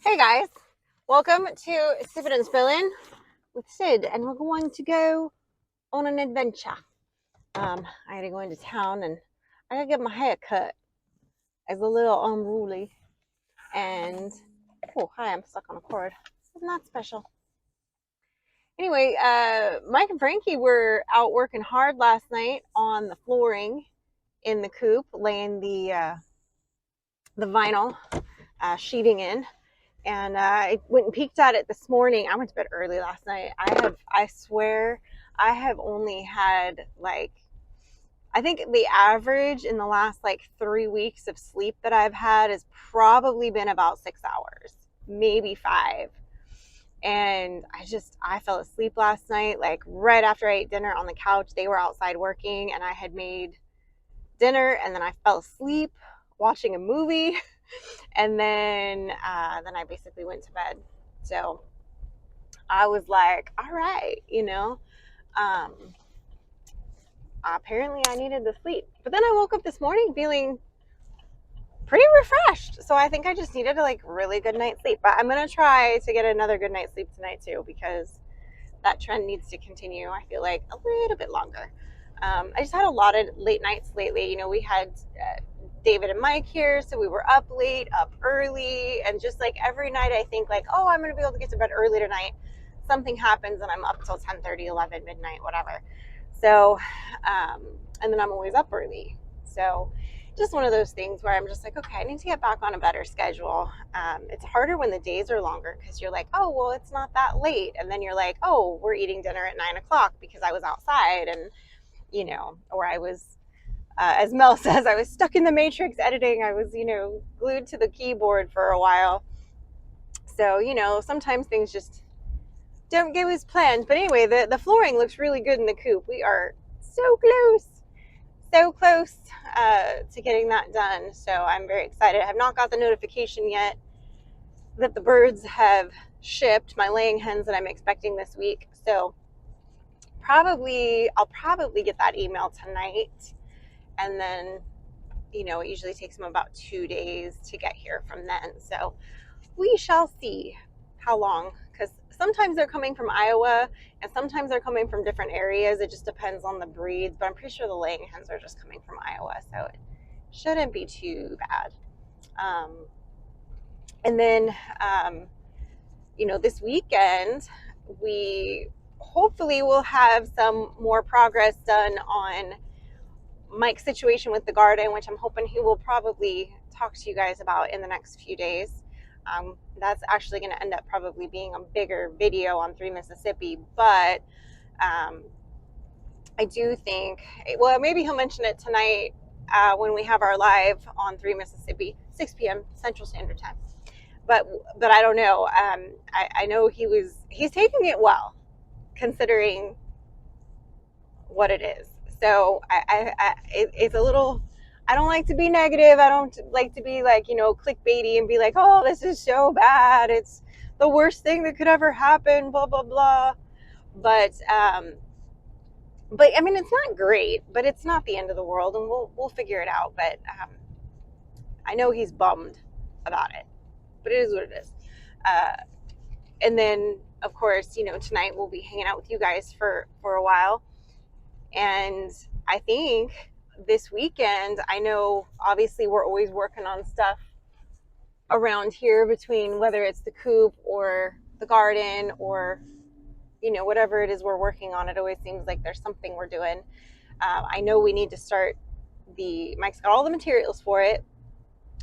Hey guys, welcome to Sippin Spillin with Syd, and we're going to go on an adventure. I had to go into town and I gotta get my hair cut. It's a little unruly, and oh, hi, I'm stuck on a cord. It's not special. Anyway, Mike and Frankie were out working hard last night on the flooring in the coop, laying the vinyl sheeting in. And I went and peeked at it this morning. I went to bed early last night. I swear, I have only had I think the average in the last 3 weeks of sleep that I've had has probably been about 6 hours, maybe 5. And I fell asleep last night, like right after I ate dinner on the couch. They were outside working and I had made dinner, and then I fell asleep watching a movie. And then I basically went to bed. So I was like, all right, apparently I needed to sleep. But then I woke up this morning feeling pretty refreshed. So I think I just needed a really good night's sleep. But I'm going to try to get another good night's sleep tonight too, because that trend needs to continue. I feel like a little bit longer. I just had a lot of late nights lately. We had David and Mike here, so we were up late, up early, and just every night I think oh, I'm going to be able to get to bed early tonight. Something happens and I'm up till 10:30, 11, midnight, whatever. So, and then I'm always up early. So just one of those things where I'm just okay, I need to get back on a better schedule. It's harder when the days are longer because you're oh, well, it's not that late. And then you're oh, we're eating dinner at 9 o'clock because I was outside and, or I was, as Mel says, I was stuck in the matrix editing. I was, glued to the keyboard for a while. So, sometimes things just don't go as planned. But anyway, the flooring looks really good in the coop. We are so close to getting that done. So I'm very excited. I have not got the notification yet that the birds have shipped, my laying hens that I'm expecting this week. So I'll probably get that email tonight. And then, it usually takes them about 2 days to get here from then. So we shall see how long, because sometimes they're coming from Iowa and sometimes they're coming from different areas. It just depends on the breeds, but I'm pretty sure the laying hens are just coming from Iowa, so it shouldn't be too bad. And then, this weekend, we hopefully will have some more progress done on Mike's situation with the garden, which I'm hoping he will probably talk to you guys about in the next few days. That's actually going to end up probably being a bigger video on 3 Mississippi, but I do think, well, maybe he'll mention it tonight when we have our live on 3 Mississippi, 6 p.m. Central Standard Time. But I don't know. I know he's taking it well, considering what it is. So it's a little, I don't like to be negative. I don't like to be clickbaity and be oh, this is so bad. It's the worst thing that could ever happen, blah, blah, blah. But I mean, it's not great, but it's not the end of the world, and we'll figure it out. But I know he's bummed about it, but it is what it is. And then, of course, tonight we'll be hanging out with you guys for a while. And I think this weekend, I know obviously we're always working on stuff around here, between whether it's the coop or the garden or whatever it is we're working on. It always seems like there's something we're doing. I know we need to start Mike's got all the materials for it.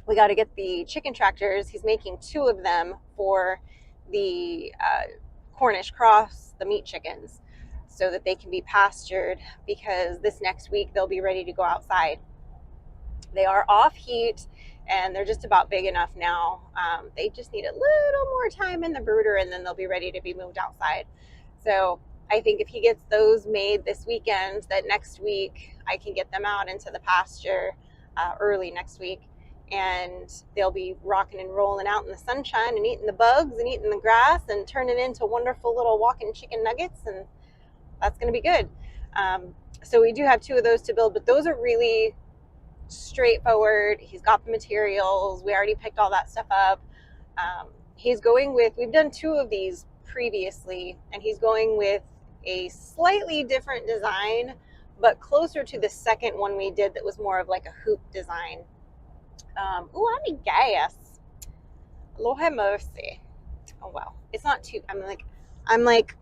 We got to get the chicken tractors. He's making 2 of them for the Cornish cross, the meat chickens, so that they can be pastured, because this next week they'll be ready to go outside. They are off heat and they're just about big enough now. They just need a little more time in the brooder, and then they'll be ready to be moved outside. So I think if he gets those made this weekend, that next week I can get them out into the pasture early next week, and they'll be rocking and rolling out in the sunshine and eating the bugs and eating the grass and turning into wonderful little walking chicken nuggets, and that's going to be good. So we do have 2 of those to build, but those are really straightforward. He's got the materials. We already picked all that stuff up. he's going with, we've done 2 of these previously, and he's going with a slightly different design, but closer to the second one we did that was more of like a hoop design. Oh, I need gas. Lord have mercy. Oh well, it's not too. I'm like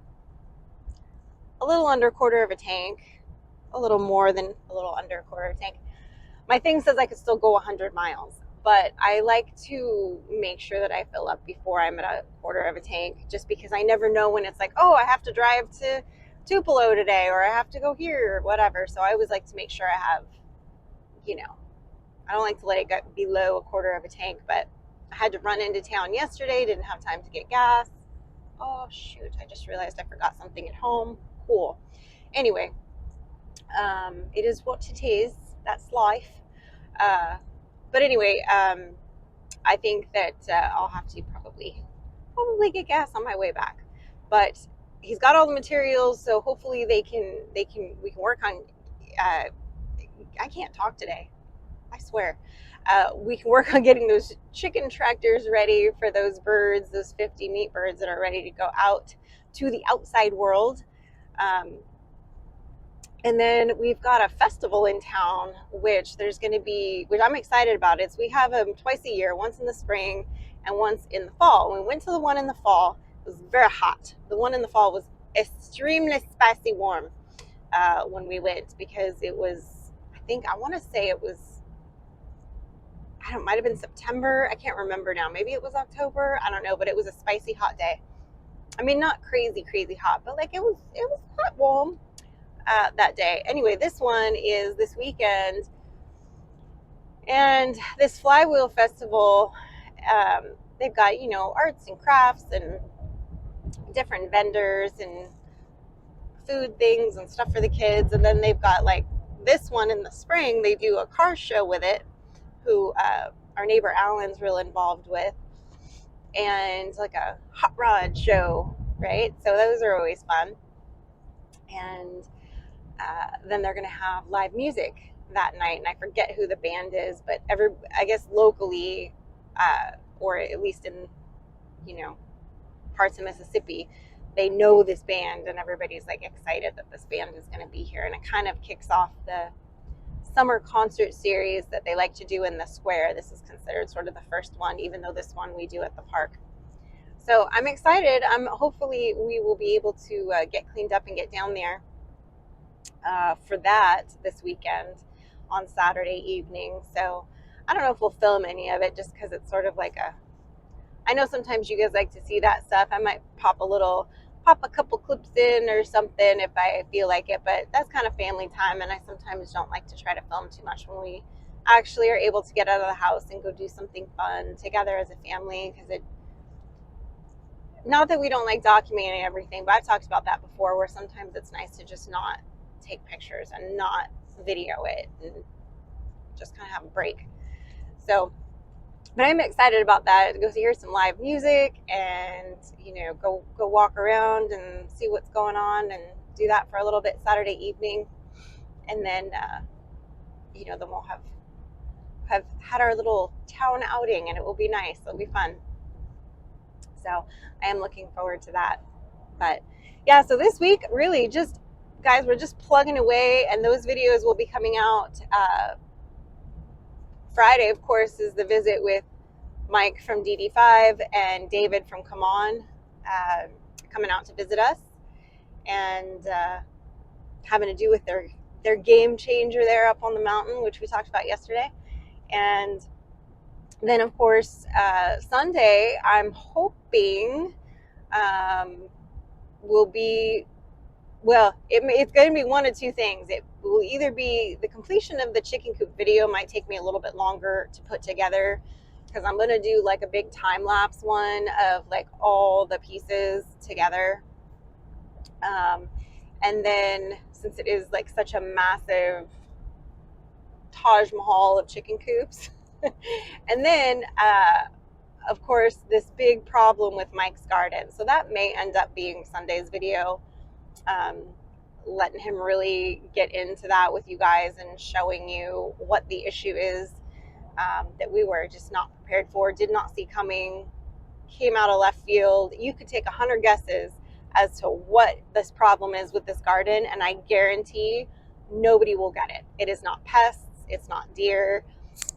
a little under a quarter of a tank, a little more than a little under a quarter of a tank. My thing says I could still go 100 miles, but I like to make sure that I fill up before I'm at a quarter of a tank, just because I never know when it's like, oh, I have to drive to Tupelo today, or I have to go here, or whatever. So I always like to make sure I have, I don't like to let it get below a quarter of a tank, but I had to run into town yesterday, didn't have time to get gas. Oh, shoot, I just realized I forgot something at home. Cool. Anyway, it is what it is. That's life. But anyway, I think that I'll have to probably get gas on my way back. But he's got all the materials, so hopefully we can work on. I can't talk today. I swear. We can work on getting those chicken tractors ready for those birds, those 50 meat birds that are ready to go out to the outside world. And then we've got a festival in town, which there's going to be, which I'm excited about. We have them twice a year, once in the spring and once in the fall. When we went to the one in the fall, it was very hot. The one in the fall was extremely spicy warm when we went, because it was, I want to say it was, might have been September. I can't remember now. Maybe it was October. I don't know, but it was a spicy hot day. I mean, not crazy hot, but like it was hot warm that day. Anyway, this one is this weekend, and this flywheel festival, they've got, arts and crafts and different vendors and food things and stuff for the kids. And then they've got like this one in the spring, they do a car show with it, who our neighbor Alan's real involved with, and like a hot rod show, right? So those are always fun. And then they're going to have live music that night, and I forget who the band is, but I guess locally, or at least in, parts of Mississippi, they know this band, and everybody's like excited that this band is going to be here. And it kind of kicks off the summer concert series that they like to do in the square. This is considered sort of the first one, even though this one we do at the park. So I'm excited. Hopefully we will be able to get cleaned up and get down there for that this weekend on Saturday evening. So I don't know if we'll film any of it, just because it's sort of like I know sometimes you guys like to see that stuff. I might pop a couple clips in or something if I feel like it, but that's kind of family time, and I sometimes don't like to try to film too much when we actually are able to get out of the house and go do something fun together as a family. Because not that we don't like documenting everything, but I've talked about that before, where sometimes it's nice to just not take pictures and not video it and just kind of have a break. So, but I'm excited about that. Go hear some live music and, go walk around and see what's going on, and do that for a little bit Saturday evening. And then, then we'll have had our little town outing, and it will be nice. It'll be fun. So I am looking forward to that. But yeah, so this week, really just, guys, we're just plugging away, and those videos will be coming out. Friday, of course, is the visit with Mike from DD5 and David from Come On, coming out to visit us, and having to do with their game changer there up on the mountain, which we talked about yesterday. And then, of course, Sunday, I'm hoping will be, well, it's going to be one of two things. It will either be the completion of the chicken coop video, might take me a little bit longer to put together, because I'm going to do like a big time lapse one of like all the pieces together. And then, since it is like such a massive Taj Mahal of chicken coops, and then, of course, this big problem with Mike's garden. So that may end up being Sunday's video, letting him really get into that with you guys and showing you what the issue is, that we were just not prepared for, did not see coming. came out of left field. You could take 100 guesses as to what this problem is with this garden, and I guarantee nobody will get it. It is not pests, it's not deer.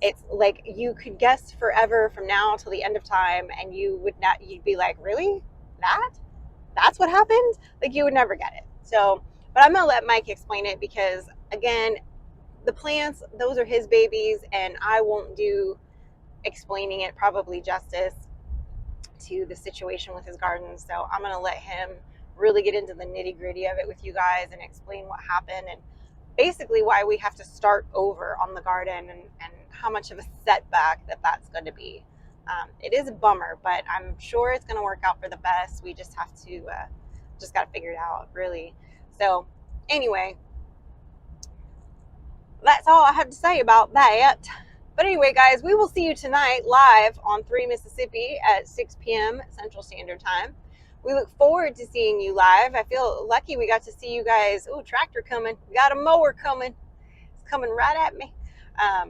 It's like you could guess forever from now till the end of time, and you'd be like, really? That's what happened? Like, you would never get it. So, but I'm gonna let Mike explain it, because again, the plants, those are his babies, and I won't do explaining it probably justice to the situation with his garden. So I'm gonna let him really get into the nitty gritty of it with you guys and explain what happened, and basically why we have to start over on the garden, and how much of a setback that's going to be. It is a bummer, but I'm sure it's going to work out for the best. We just have to just got to figure it out, really. So anyway, that's all I have to say about that. But anyway, guys, we will see you tonight live on 3 Mississippi at 6 p.m. Central Standard Time. We look forward to seeing you live. I feel lucky we got to see you guys. Oh, tractor coming. We got a mower coming. It's coming right at me. I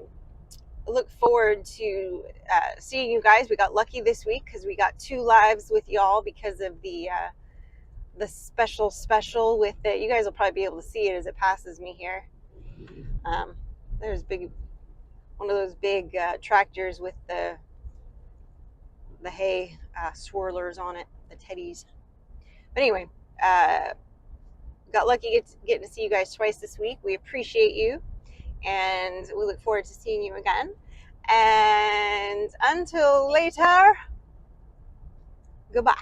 look forward to seeing you guys. We got lucky this week because we got 2 lives with y'all because of the special with it. You guys will probably be able to see it as it passes me here. There's one of those big tractors with the hay swirlers on it, the teddies. But anyway, got lucky getting to see you guys twice this week. We appreciate you, and we look forward to seeing you again. And until later, goodbye.